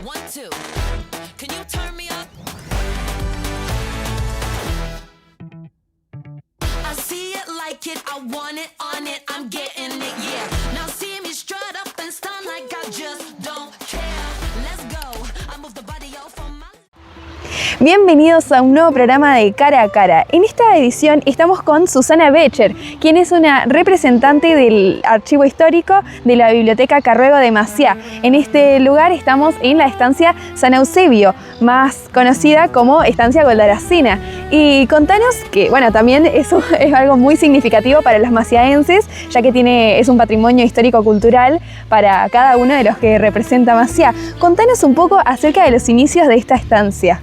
1, 2. Can you turn me up? I see it, like it, I want it, on it, I'm getting it, yeah. Now see me strut up and stun like I just don't care. Let's go, I move the body out from my... Bienvenidos a un nuevo programa de Cara a Cara. En esta edición estamos con Susana Becher, quien es una representante del Archivo Histórico de la Biblioteca Carruego de Maciá. En este lugar estamos en la estancia San Eusebio, más conocida como estancia Goldaracena. Y contanos que, bueno, también eso es algo muy significativo para los maciaenses, ya que es un patrimonio histórico-cultural para cada uno de los que representa Maciá. Contanos un poco acerca de los inicios de esta estancia.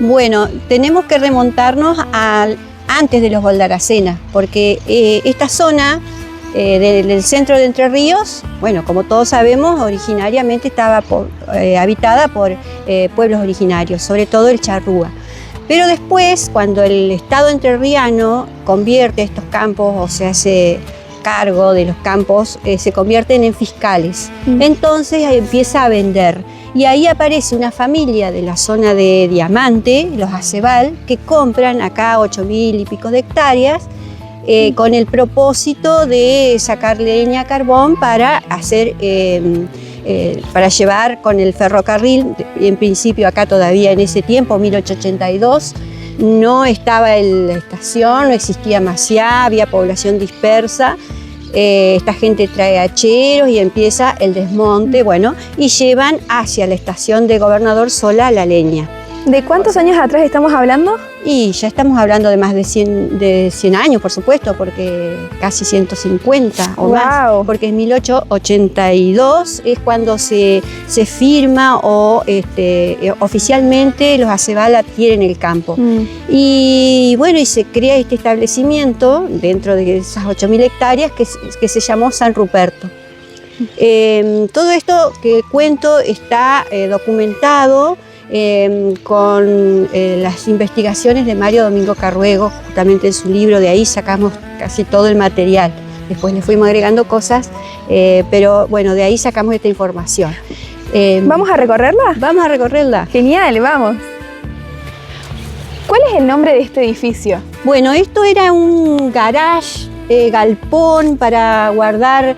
Bueno, tenemos que remontarnos antes de los Goldaracena, porque esta zona del centro de Entre Ríos, bueno, como todos sabemos, originariamente estaba habitada por pueblos originarios, sobre todo el charrúa. Pero después, cuando el Estado entrerriano convierte estos campos o se hace cargo de los campos, se convierten en fiscales. Entonces empieza a vender. Y ahí aparece una familia de la zona de Diamante, los Acebal, que compran acá 8.000 y pico de hectáreas con el propósito de sacar leña, carbón para hacer, para llevar con el ferrocarril. En principio acá todavía en ese tiempo, 1882, no estaba la estación, no existía Maciá, había población dispersa. Esta gente trae hacheros y empieza el desmonte, bueno, y llevan hacia la estación de Gobernador Sola la leña. ¿De cuántos años atrás estamos hablando? Y ya estamos hablando de más de 100 años, por supuesto, porque casi 150 o más, porque en 1882 es cuando se firma o oficialmente los Acebal adquieren el campo. Y bueno, y se crea este establecimiento dentro de esas 8.000 hectáreas que se llamó San Ruperto. Todo esto que cuento está documentado con las investigaciones de Mario Domingo Carruego, justamente en su libro. De ahí sacamos casi todo el material. Después le fuimos agregando cosas, pero bueno, de ahí sacamos esta información. ¿Vamos a recorrerla? Vamos a recorrerla. Genial, vamos. ¿Cuál es el nombre de este edificio? Bueno, esto era un garage, galpón para guardar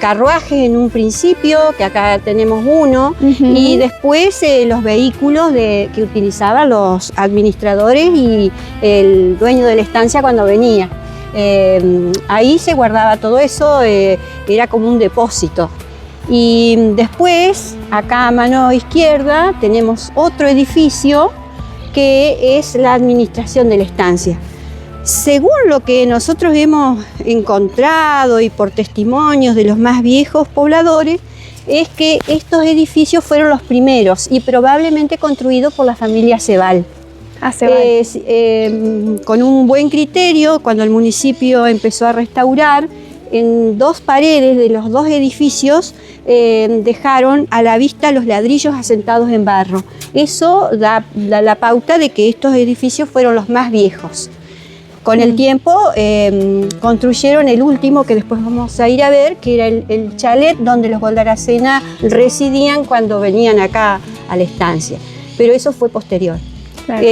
carruajes en un principio, que acá tenemos uno, y después los vehículos que utilizaban los administradores y el dueño de la estancia cuando venía. Ahí se guardaba todo eso, era como un depósito. Y después, acá a mano izquierda, tenemos otro edificio que es la administración de la estancia. Según lo que nosotros hemos encontrado y por testimonios de los más viejos pobladores, es que estos edificios fueron los primeros y probablemente construidos por la familia Acebal. Con un buen criterio, cuando el municipio empezó a restaurar, en dos paredes de los dos edificios dejaron a la vista los ladrillos asentados en barro. Eso da la pauta de que estos edificios fueron los más viejos. Con el tiempo construyeron el último, que después vamos a ir a ver, que era el chalet donde los Goldaracena residían cuando venían acá a la estancia. Pero eso fue posterior. Claro.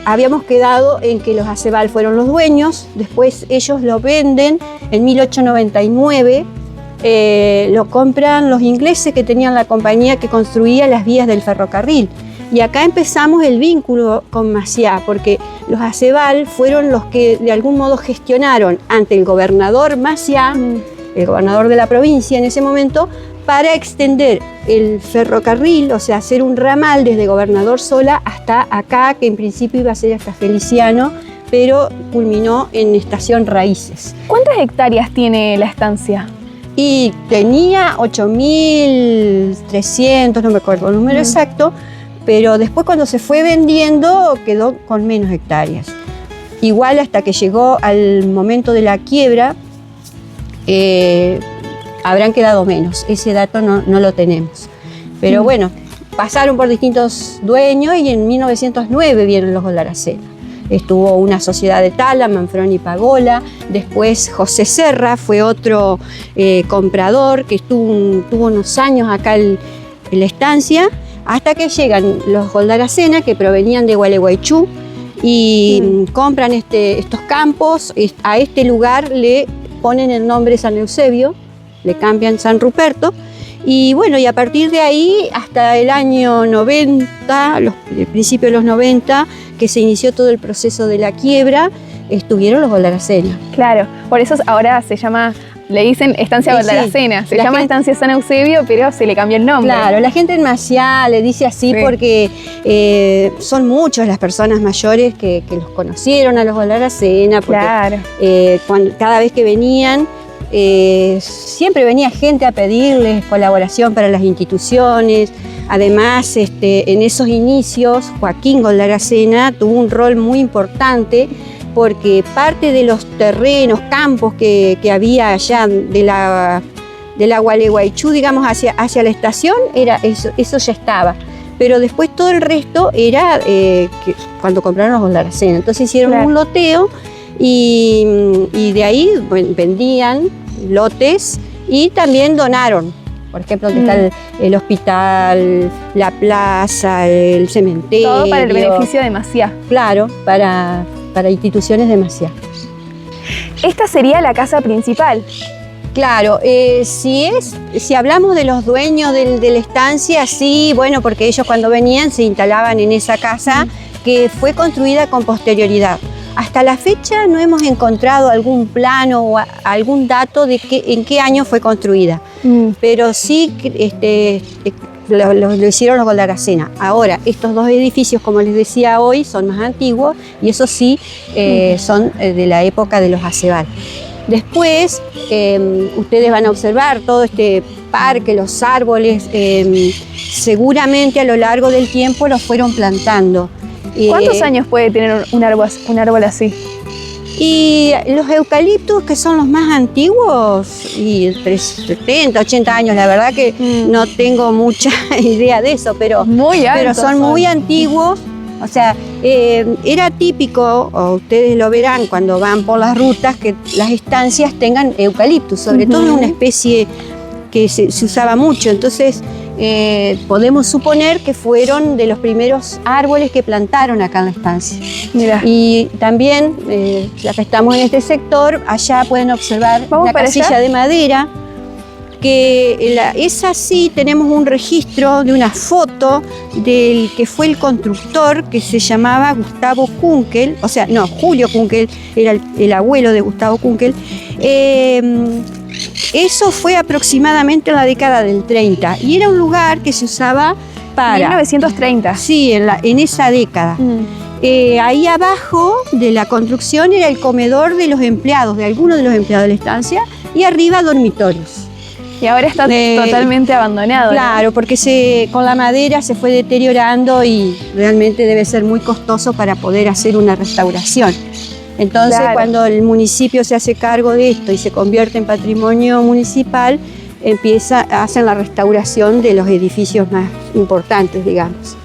Habíamos quedado en que los Acebal fueron los dueños, después ellos lo venden en 1899, lo compran los ingleses que tenían la compañía que construía las vías del ferrocarril. Y acá empezamos el vínculo con Maciá, porque los Acebal fueron los que de algún modo gestionaron ante el gobernador Maciá, el gobernador de la provincia en ese momento, para extender el ferrocarril, o sea, hacer un ramal desde Gobernador Sola hasta acá, que en principio iba a ser hasta Feliciano, pero culminó en Estación Raíces. ¿Cuántas hectáreas tiene la estancia? Y tenía 8.300, no me acuerdo el número exacto, pero después cuando se fue vendiendo quedó con menos hectáreas. Igual hasta que llegó al momento de la quiebra, habrán quedado menos. Ese dato no lo tenemos. Pero bueno, pasaron por distintos dueños y en 1909 vieron los Goldaracena. Estuvo una sociedad de tala, Manfroni Pagola, después José Serra fue otro comprador que tuvo unos años acá en la estancia, hasta que llegan los Goldaracena, que provenían de Gualeguaychú, y compran estos campos. A este lugar le ponen el nombre San Eusebio, le cambian San Ruperto, y bueno, y a partir de ahí hasta el año 90, el principio de los 90, que se inició todo el proceso de la quiebra, estuvieron los Goldaracena. Claro, por eso ahora se llama, le dicen Estancia Goldaracena, se llama Estancia San Eusebio, pero se le cambió el nombre. Claro, la gente en Maciá le dice así porque son muchas las personas mayores que los conocieron a los Goldaracena, porque Claro. cada vez que venían, siempre venía gente a pedirles colaboración para las instituciones. Además, en esos inicios, Joaquín Goldaracena tuvo un rol muy importante, porque parte de los terrenos, campos que había allá de la Gualeguaychú, digamos, hacia la estación, eso ya estaba. Pero después todo el resto era cuando compraron los Goldaracena. Entonces hicieron un loteo y de ahí vendían lotes y también donaron. Por ejemplo, donde está el hospital, la plaza, el cementerio. Todo para el beneficio de Maciá. Claro, para instituciones de Maciá. Esta sería la casa principal. Claro, si hablamos de los dueños de la estancia, sí, bueno, porque ellos cuando venían se instalaban en esa casa que fue construida con posterioridad. Hasta la fecha no hemos encontrado algún plano o algún dato de en qué año fue construida, pero sí lo hicieron los Goldaracena. Ahora, estos dos edificios, como les decía hoy, son más antiguos y esos sí son de la época de los Acebal. Después, ustedes van a observar todo este parque, los árboles, seguramente a lo largo del tiempo los fueron plantando. ¿Cuántos años puede tener un árbol así? Y los eucaliptos, que son los más antiguos, y entre 70, 80 años, la verdad que no tengo mucha idea de eso, pero son muy antiguos. O sea, era típico, o ustedes lo verán cuando van por las rutas, que las estancias tengan eucaliptus, sobre todo en una especie que se usaba mucho. Entonces, podemos suponer que fueron de los primeros árboles que plantaron acá en la estancia. Mirá. Y también, ya que estamos en este sector, allá pueden observar una casilla de madera, que esa sí tenemos un registro de una foto del que fue el constructor, que se llamaba Gustavo Kunkel, o sea, no, Julio Kunkel, era el abuelo de Gustavo Kunkel. Eso fue aproximadamente en la década del 30 y era un lugar que se usaba para... 1930. Sí, en esa década. Ahí abajo de la construcción era el comedor de los empleados, de algunos de los empleados de la estancia, y arriba dormitorios. Y ahora está totalmente abandonado. Claro, ¿no? porque con la madera se fue deteriorando y realmente debe ser muy costoso para poder hacer una restauración. Entonces, cuando el municipio se hace cargo de esto y se convierte en patrimonio municipal, hacen la restauración de los edificios más importantes, digamos.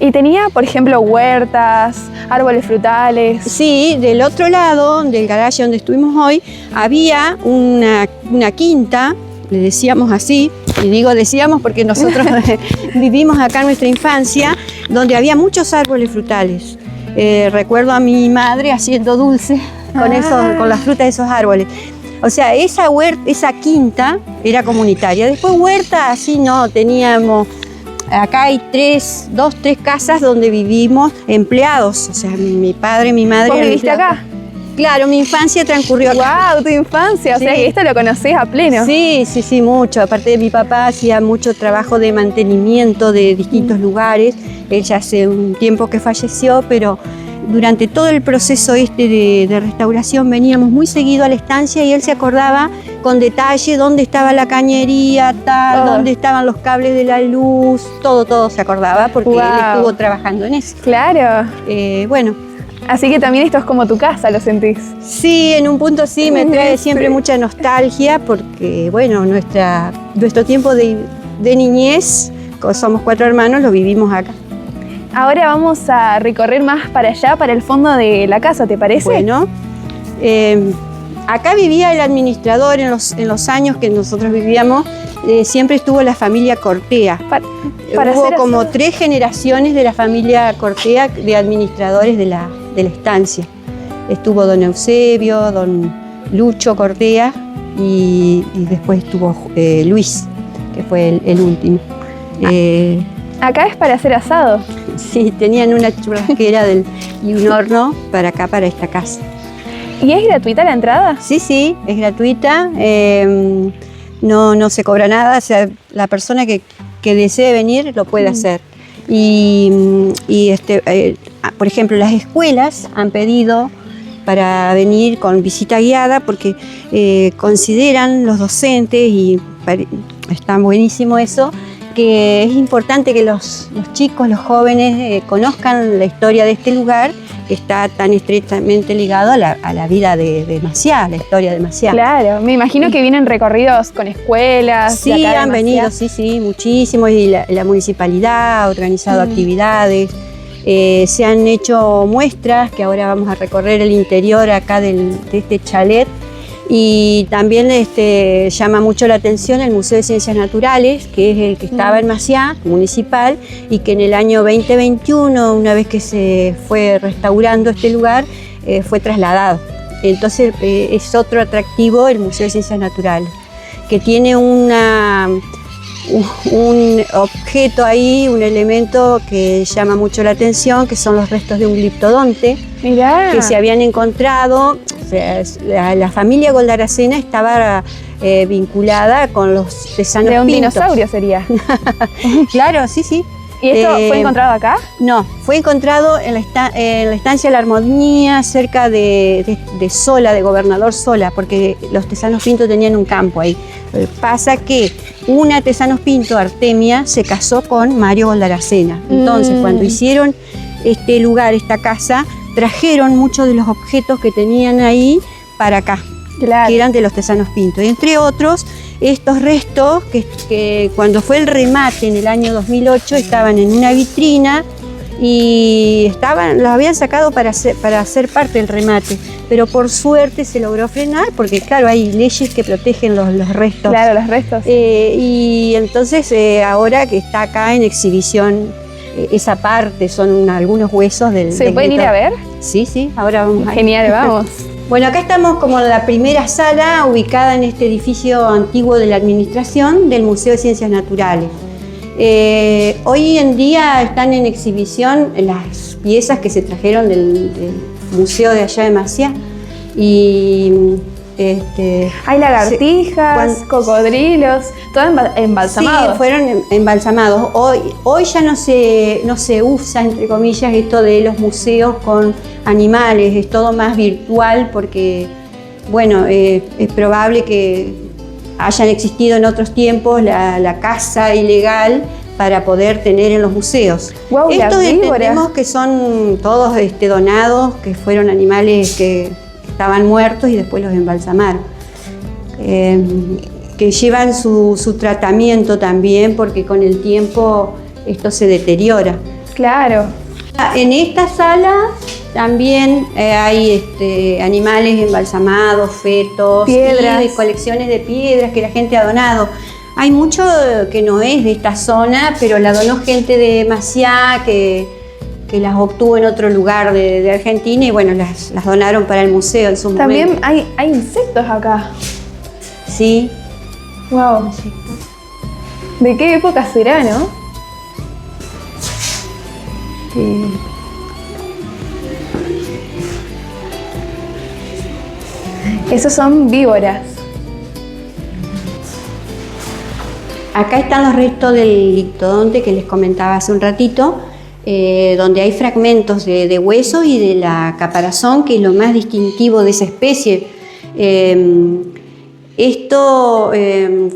¿Y tenía, por ejemplo, huertas, árboles frutales? Sí, del otro lado, del garaje donde estuvimos hoy, había una quinta, le decíamos así, y digo decíamos porque nosotros vivimos acá en nuestra infancia, donde había muchos árboles frutales. Recuerdo a mi madre haciendo dulce con las frutas de esos árboles. O sea, esa quinta era comunitaria. Después huerta, así no, teníamos... Acá hay dos, tres casas donde vivimos empleados. O sea, mi padre, mi madre... ¿Vos viviste acá? Claro, mi infancia transcurrió acá. ¡Wow! Tu infancia, o sea que esto lo conocés a pleno. Sí, mucho. Aparte de mi papá, hacía mucho trabajo de mantenimiento de distintos lugares. Él ya hace un tiempo que falleció, pero durante todo el proceso de restauración veníamos muy seguido a la estancia y él se acordaba con detalle dónde estaba la cañería, dónde estaban los cables de la luz, todo se acordaba porque él estuvo trabajando en eso. Claro. Bueno. Así que también esto es como tu casa, ¿lo sentís? Sí, en un punto sí, me trae siempre mucha nostalgia porque, bueno, nuestro tiempo de niñez, somos 4 hermanos, lo vivimos acá. Ahora vamos a recorrer más para allá, para el fondo de la casa, ¿te parece? Bueno, Acá vivía el administrador en los años que nosotros vivíamos, siempre estuvo la familia Cortea. Hubo como 3 generaciones de la familia Cortea de administradores de la estancia. Estuvo don Eusebio, don Lucho Cortea y después estuvo Luis, que fue el último. Acá es para hacer asado. Sí, tenían una churrasquera y un horno para acá, para esta casa. ¿Y es gratuita la entrada? Sí, es gratuita, no se cobra nada, o sea, la persona que desee venir lo puede hacer. Por ejemplo, las escuelas han pedido para venir con visita guiada porque consideran los docentes, y está buenísimo eso, que es importante que los chicos, los jóvenes conozcan la historia de este lugar, que está tan estrechamente ligado a la vida de Maciá, la historia de Maciá. Claro, me imagino que vienen recorridos con escuelas. Sí, han venido, sí, muchísimos, y la municipalidad ha organizado actividades. Se han hecho muestras, que ahora vamos a recorrer el interior acá de este chalet. Y también llama mucho la atención el Museo de Ciencias Naturales, que es el que estaba en Maciá, municipal, y que en el año 2021, una vez que se fue restaurando este lugar, fue trasladado. Entonces es otro atractivo el Museo de Ciencias Naturales, que tiene un objeto ahí, un elemento que llama mucho la atención, que son los restos de un gliptodonte. Mirá. Que se habían encontrado. O sea, la familia Goldaracena estaba vinculada con los tesanos De un pintos. dinosaurio sería. Claro, sí. ¿Y esto fue encontrado acá? No, fue encontrado en la estancia La Armonía, cerca de Sola, de Gobernador Sola, porque los tesanos pintos tenían un campo ahí. Pasa que una tesanos pinto, Artemia, se casó con Mario Goldaracena. Entonces, cuando hicieron este lugar, esta casa, trajeron muchos de los objetos que tenían ahí para acá, claro, que eran de los tesanos pintos. Y entre otros, estos restos que cuando fue el remate en el año 2008 estaban en una vitrina y los habían sacado para hacer parte del remate, pero por suerte se logró frenar porque claro, hay leyes que protegen los restos. Claro, los restos. Y entonces ahora que está acá en exhibición, esa parte son algunos huesos del... ¿Se pueden ir a ver? Sí, ahora vamos a ir. Genial, vamos. Bueno, acá estamos como en la primera sala ubicada en este edificio antiguo de la administración del Museo de Ciencias Naturales. Hoy en día están en exhibición las piezas que se trajeron del museo de allá de Maciá. Y hay lagartijas, cocodrilos, todo embalsamado. Sí, fueron embalsamados. Hoy ya no se usa, entre comillas, esto de los museos con animales, es todo más virtual porque, bueno, es probable que hayan existido en otros tiempos la caza ilegal para poder tener en los museos. Wow, estos entendemos que son todos donados, que fueron animales que estaban muertos y después los embalsamaron. Que llevan su tratamiento también porque con el tiempo esto se deteriora. Claro. En esta sala también hay animales embalsamados, fetos, piedras, y colecciones de piedras que la gente ha donado. Hay mucho que no es de esta zona, pero la donó gente de Maciá que las obtuvo en otro lugar de Argentina y bueno, las donaron para el museo en su momento. También hay insectos acá. Sí. Wow. ¿De qué época será, no? Esos son víboras. Acá están los restos del gliptodonte que les comentaba hace un ratito, donde hay fragmentos de hueso y de la caparazón, que es lo más distintivo de esa especie. Esto,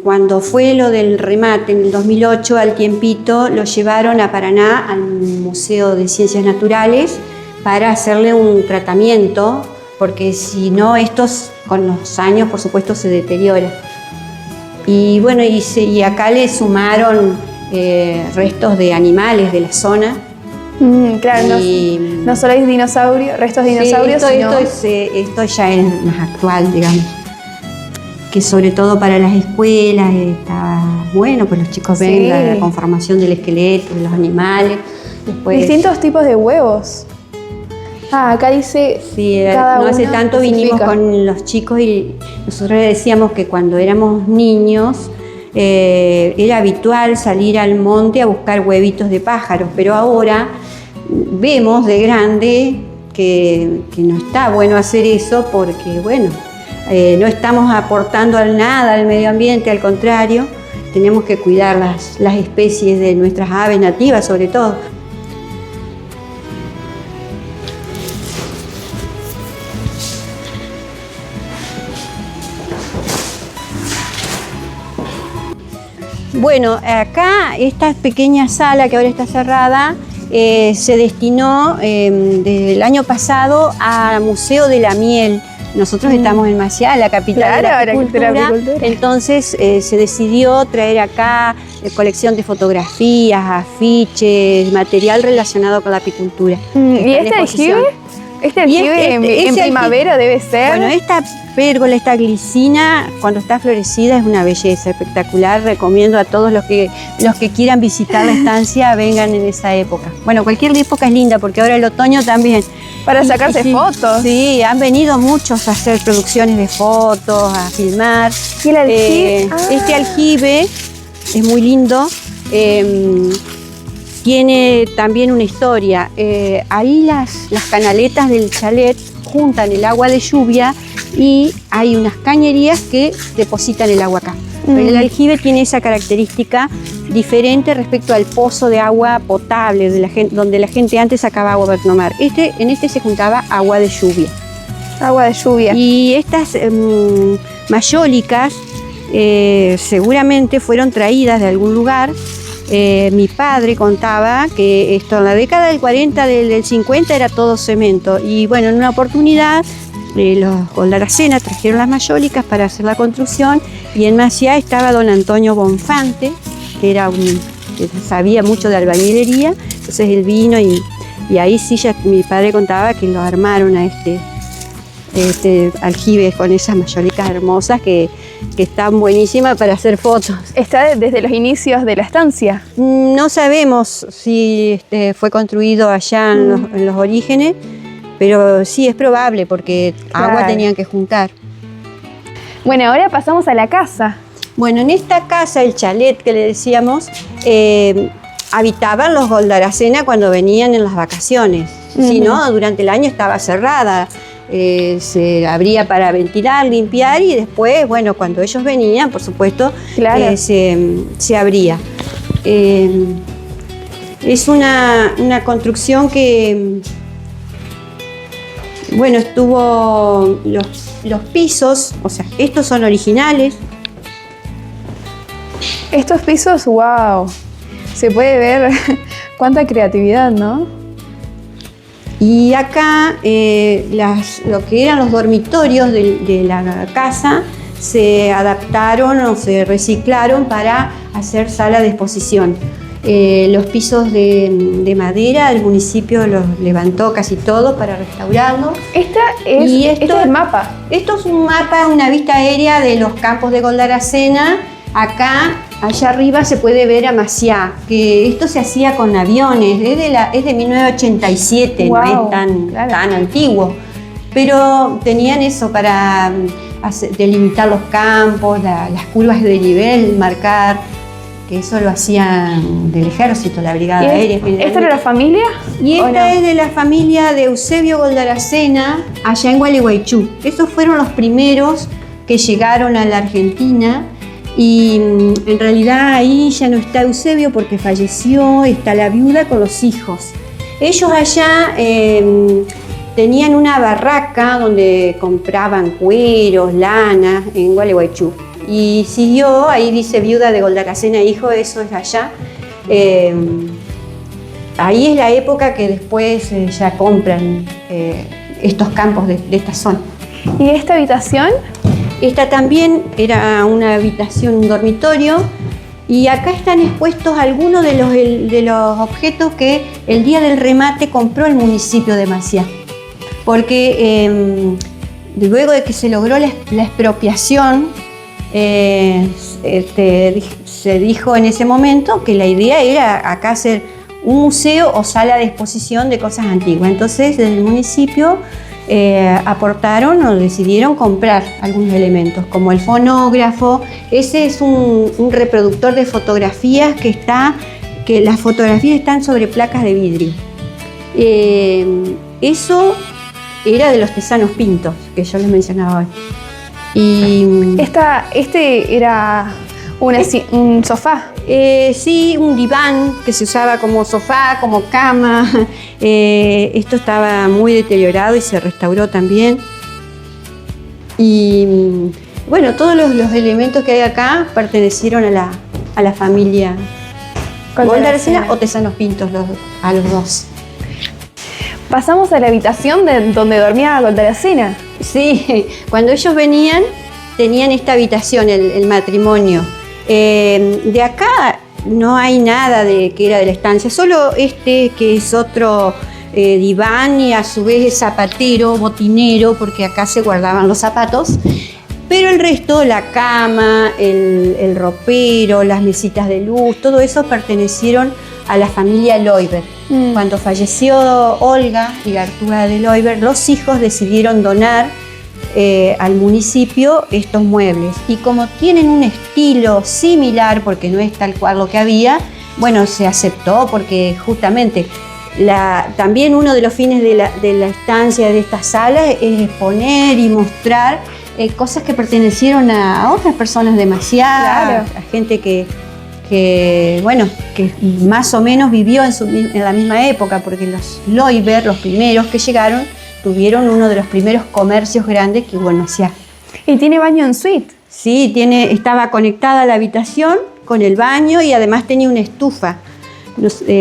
cuando fue lo del remate en el 2008, al tiempito lo llevaron a Paraná, al Museo de Ciencias Naturales, para hacerle un tratamiento, porque si no, estos con los años, por supuesto, se deterioran. Y bueno, y acá le sumaron restos de animales de la zona, Claro, Y- no solo hay dinosaurios, restos de Sí, dinosaurios, sino... esto ya es más actual, digamos. Que sobre todo para las escuelas está bueno, pues los chicos ven Sí. la conformación del esqueleto, de los animales. Después, distintos tipos de huevos. Acá dice sí, cada no hace uno tanto vinimos especifica. con los chicos y nosotros le decíamos que cuando éramos niños era habitual salir al monte a buscar huevitos de pájaros, pero ahora vemos de grande que no está bueno hacer eso porque, bueno, no estamos aportando nada al medio ambiente, al contrario, tenemos que cuidar las especies de nuestras aves nativas sobre todo. Bueno, acá esta pequeña sala que ahora está cerrada se destinó desde el año pasado al Museo de la Miel. Nosotros estamos en Maciá, la capital de la Claro, apicultura. de la apicultura. Entonces se decidió traer acá colección de fotografías, afiches, material relacionado con la apicultura. ¿Y Está en este exposición. aljibe? Este Y aljibe en ese primavera debe ser. Bueno, esta pérgola, esta glicina, cuando está florecida es una belleza espectacular. Recomiendo a todos los que quieran visitar la estancia, vengan en esa época. Bueno, cualquier época es linda porque ahora el otoño también. Para sacarse Sí, fotos. Sí, han venido muchos a hacer producciones de fotos, a filmar. ¿Y el aljibe? Este aljibe es muy lindo. Tiene también una historia. Ahí las canaletas del chalet juntan el agua de lluvia y hay unas cañerías que depositan el agua acá. Pero el aljibe tiene esa característica diferente respecto al pozo de agua potable donde la gente antes sacaba agua para tomar. En este se juntaba agua de lluvia. Agua de lluvia. Y estas mayólicas seguramente fueron traídas de algún lugar. Mi padre contaba que esto en la década del 40, del 50 era todo cemento. Y bueno, en una oportunidad los Goldaracena trajeron las mayólicas para hacer la construcción y en Maciá estaba don Antonio Bonfante, que sabía mucho de albañilería. Entonces él vino y ahí sí ya mi padre contaba que lo armaron a este aljibe con esas mayólicas hermosas que están buenísimas para hacer fotos. ¿Está desde los inicios de la estancia? No sabemos si fue construido allá en los orígenes, pero sí es probable porque agua Claro. tenían que juntar. Bueno, ahora pasamos a la casa. Bueno, en esta casa, el chalet que le decíamos, habitaban los Goldaracena cuando venían en las vacaciones. Si no, durante el año estaba cerrada. Se abría para ventilar, limpiar y después, bueno, cuando ellos venían, por supuesto, Claro. se abría. Es una construcción que, bueno, estuvo los pisos, o sea, estos son originales. Estos pisos, wow. Se puede ver cuánta creatividad, ¿no? Y acá lo que eran los dormitorios de la casa se adaptaron o se reciclaron para hacer sala de exposición. Los pisos de madera, el municipio los levantó casi todos para restaurarlos. Este Y es el mapa. Esto es un mapa, una vista aérea de los campos de Goldaracena. Acá, allá arriba se puede ver a Maciá, que esto se hacía con aviones, es de 1987, Wow, no es tan antiguo. Pero tenían eso para delimitar los campos, las curvas de nivel, marcar, que eso lo hacían del ejército, la brigada aérea. ¿Esta era la familia? Y ¿O esta no? es de la familia de Eusebio Goldaracena, allá en Gualeguaychú. Estos fueron los primeros que llegaron a la Argentina y en realidad ahí ya no está Eusebio porque falleció, está la viuda con los hijos. Ellos allá tenían una barraca donde compraban cueros, lanas en Gualeguaychú. Y siguió, ahí dice viuda de Goldaracena, hijo, eso es allá. Ahí es la época que después ya compran estos campos de esta zona. ¿Y esta habitación? Esta también era una habitación, un dormitorio, Y acá están expuestos algunos de los objetos que el día del remate compró el municipio de Maciá. Porque luego de que se logró la expropiación, se dijo en ese momento que la idea era acá hacer un museo o sala de exposición de cosas antiguas. Entonces, desde el municipio aportaron o decidieron comprar algunos elementos, como el fonógrafo. Ese es un reproductor de fotografías que las fotografías están sobre placas de vidrio. Eso era de los Tesanos Pintos, que yo les mencionaba hoy. Y Este era un sofá. sí, un diván que se usaba como sofá, como cama. Esto estaba muy deteriorado y se restauró también. Y bueno, todos los elementos que hay acá pertenecieron a la familia Goldaracena o Tesanos Pintos, a los dos. Pasamos a la habitación donde dormía Goldaracena. Sí, cuando ellos venían, tenían esta habitación, el matrimonio. De acá no hay nada que era de la estancia, solo que es otro diván y a su vez es zapatero, botinero, porque acá se guardaban los zapatos. Pero el resto, la cama, el ropero, las mesitas de luz, todo eso pertenecieron a la familia Leuber. Cuando falleció Olga y Artúa de Leuber, los hijos decidieron donar al municipio estos muebles. Y como tienen un estilo similar, porque no es tal cual lo que había, bueno, se aceptó porque justamente también uno de los fines de la estancia de esta sala es exponer y mostrar cosas que pertenecieron a otras personas de Maciá, a gente que más o menos vivió en la misma época, porque los Leuber, los primeros que llegaron, tuvieron uno de los primeros comercios grandes que hubo en Maciá. Y tiene baño en suite. Sí, estaba conectada a la habitación con el baño y además tenía una estufa.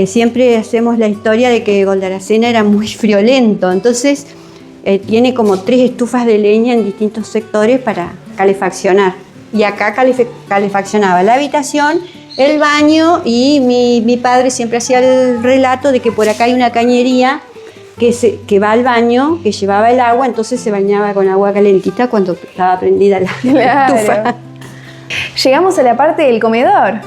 Siempre hacemos la historia de que Goldaracena era muy friolento, entonces tiene como 3 estufas de leña en distintos sectores para calefaccionar. Y acá calefaccionaba la habitación, el baño, y mi padre siempre hacía el relato de que por acá hay una cañería que va al baño, que llevaba el agua, entonces se bañaba con agua calentita cuando estaba prendida la estufa. Llegamos a la parte del comedor.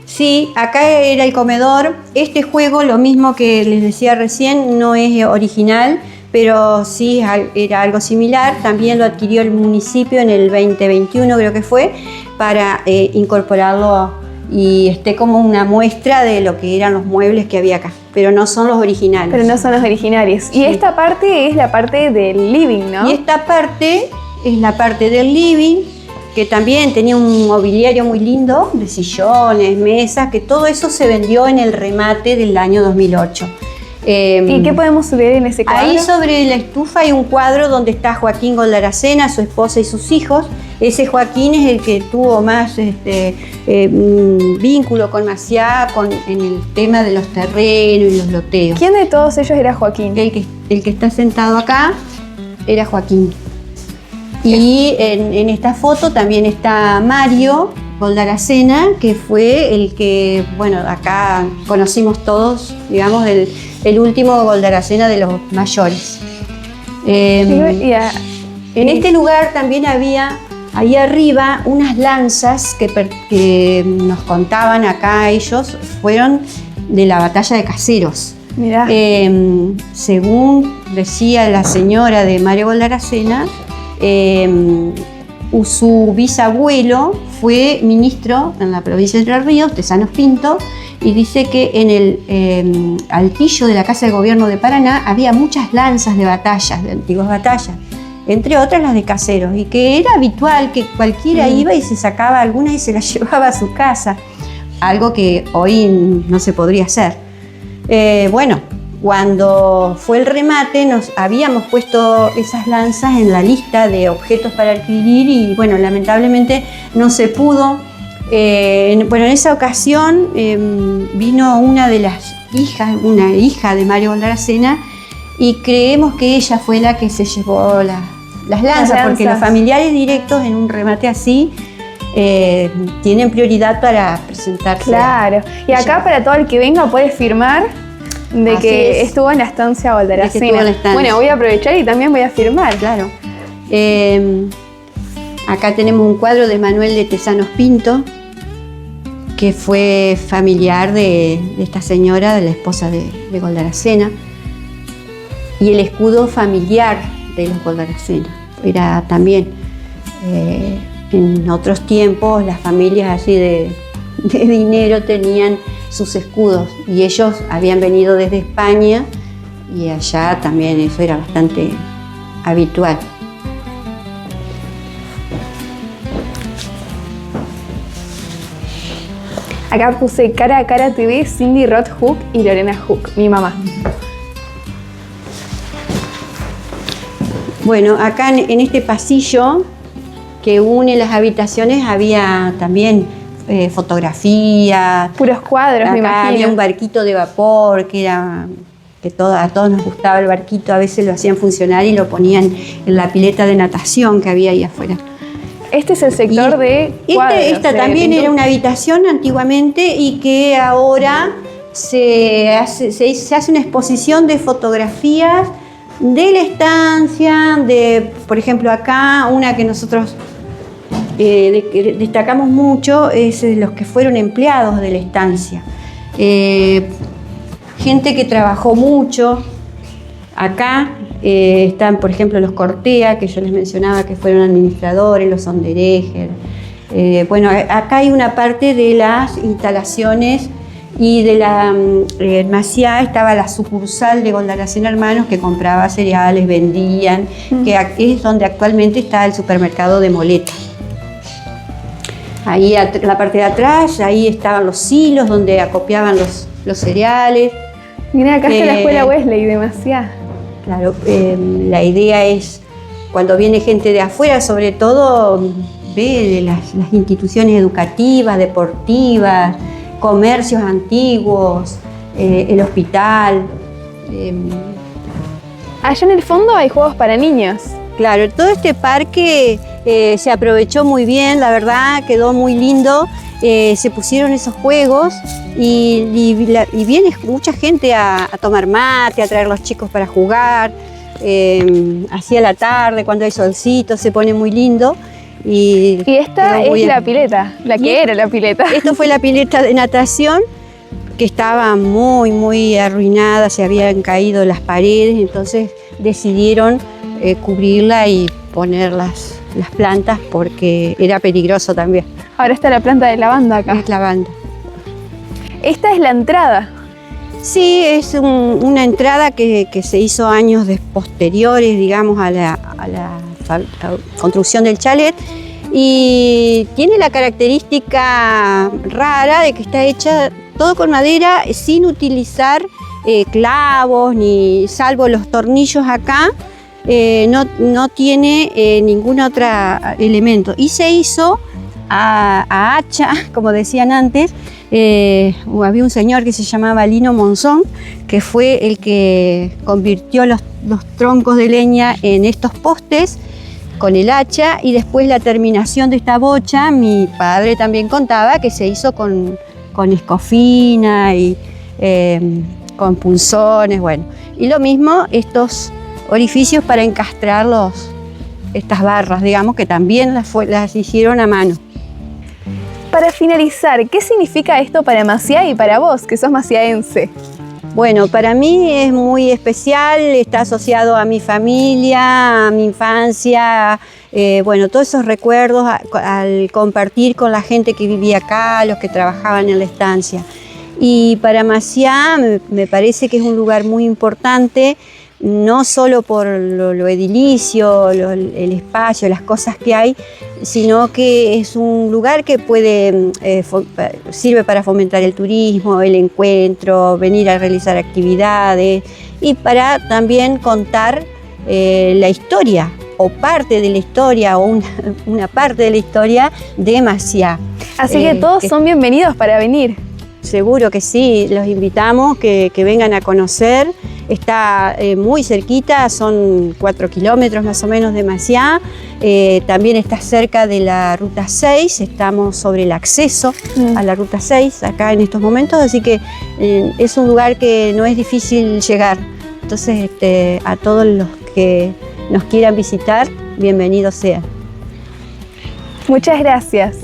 Sí, acá era el comedor. Este juego, lo mismo que les decía recién, no es original, pero sí era algo similar. También lo adquirió el municipio en el 2021, creo que fue, para incorporarlo y esté como una muestra de lo que eran los muebles que había acá, pero no son los originales. Pero no son los originales. Sí. Y esta parte es la parte del living, ¿no? Y esta parte es la parte del living, que también tenía un mobiliario muy lindo, de sillones, mesas, que todo eso se vendió en el remate del año 2008. ¿Y qué podemos ver en ese cuadro? Ahí sobre la estufa hay un cuadro donde está Joaquín Goldaracena, su esposa y sus hijos. Ese Joaquín es el que tuvo más vínculo con Maciá en el tema de los terrenos y los loteos. ¿Quién de todos ellos era Joaquín? El que está sentado acá era Joaquín. Y en esta foto también está Mario Goldaracena, que fue el que, bueno, acá conocimos todos, digamos, el último Goldaracena de los mayores. En este lugar también había, ahí arriba, unas lanzas que nos contaban acá ellos, fueron de la batalla de Caseros. Mirá. Según decía la señora de Mario Goldaracena, su bisabuelo fue ministro en la provincia de Entre Ríos, Tesanos Pinto, y dice que en el altillo de la Casa de Gobierno de Paraná había muchas lanzas de batallas, de antiguas batallas, entre otras las de Caseros, y que era habitual que cualquiera iba y se sacaba alguna y se la llevaba a su casa, algo que hoy no se podría hacer. Bueno, cuando fue el remate nos habíamos puesto esas lanzas en la lista de objetos para adquirir y bueno, lamentablemente no se pudo. Bueno, en esa ocasión vino una de las hijas, una hija de Mario Goldaracena, y creemos que ella fue la que se llevó las lanzas, porque los familiares directos en un remate así tienen prioridad para presentarse. Claro. Y acá para todo el que venga puede firmar de Así que es. estuvo en la estancia De que estuvo Baldaracena. en la estancia. Bueno, voy a aprovechar y también voy a firmar. Claro. Acá tenemos un cuadro de Manuel de Tesanos Pinto, que fue familiar de esta señora, de la esposa de Baldaracena, y el escudo familiar de los Baldaracena. Era también, en otros tiempos, las familias así de dinero tenían sus escudos, y ellos habían venido desde España, y allá también eso era bastante habitual. Acá puse Cara a Cara TV, Cindy Roth Hook y Lorena Hook, mi mamá. Bueno, acá en este pasillo que une las habitaciones había también fotografías. Puros cuadros, me Acá imagino. había un barquito de vapor a todos nos gustaba el barquito, a veces lo hacían funcionar y lo ponían en la pileta de natación que había ahí afuera. Este es el sector de cuadros. Esta de también pintura. era una habitación antiguamente y que ahora se hace una exposición de fotografías de la estancia, por ejemplo acá una que nosotros que destacamos mucho es los que fueron empleados de la estancia. Gente que trabajó mucho. Acá están, por ejemplo, los Cortea, que yo les mencionaba que fueron administradores, los Sondereger. Bueno, acá hay una parte de las instalaciones y de la Maciá estaba la sucursal de Baldaracena Hermanos que compraba cereales, vendían, que es donde actualmente está el supermercado de Moleta. Ahí en la parte de atrás, ahí estaban los silos donde acopiaban los cereales. Mirá, acá está la escuela Wesley, demasiado. Claro, la idea es, cuando viene gente de afuera, sobre todo, ve las instituciones educativas, deportivas, comercios antiguos, el hospital. Allá en el fondo hay juegos para niños. Claro, todo este parque se aprovechó muy bien, la verdad, quedó muy lindo. Se pusieron esos juegos y viene mucha gente a tomar mate, a traer a los chicos para jugar. Hacia la tarde, cuando hay solcito, se pone muy lindo. Y esta es la pileta, la que era la pileta. Esto fue la pileta de natación, que estaba muy, muy arruinada, se habían caído las paredes, entonces decidieron cubrirla y poner las plantas porque era peligroso también. Ahora está la planta de lavanda acá. Es lavanda. Esta es la entrada. Sí, es una entrada que se hizo años posteriores, digamos, a la construcción del chalet, y tiene la característica rara de que está hecha todo con madera sin utilizar clavos, ni salvo los tornillos acá, no tiene ningún otro elemento. Y se hizo a hacha, como decían antes. Había un señor que se llamaba Lino Monzón, que fue el que convirtió los troncos de leña en estos postes con el hacha, y después la terminación de esta bocha, mi padre también contaba que se hizo con escofina y con punzones, bueno. Y lo mismo estos orificios para encastrar estas barras, digamos, que también las hicieron a mano. Para finalizar, ¿qué significa esto para Maciá y para vos, que sos maciaense? Bueno, para mí es muy especial, está asociado a mi familia, a mi infancia, bueno, todos esos recuerdos al compartir con la gente que vivía acá, los que trabajaban en la estancia. Y para Maciá me parece que es un lugar muy importante, no solo por lo edilicio, el espacio, las cosas que hay, sino que es un lugar que sirve para fomentar el turismo, el encuentro, venir a realizar actividades y para también contar la historia o parte de la historia o una parte de la historia de Maciá. Así que todos son bienvenidos para venir. Seguro que sí, los invitamos que vengan a conocer está muy cerquita, son 4 kilómetros más o menos de Maciá. También está cerca de la Ruta 6, estamos sobre el acceso a la Ruta 6 acá en estos momentos, así que es un lugar que no es difícil llegar. Entonces a todos los que nos quieran visitar, bienvenidos sean. Muchas gracias.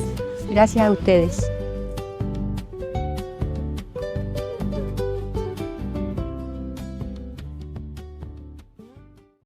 Gracias a ustedes.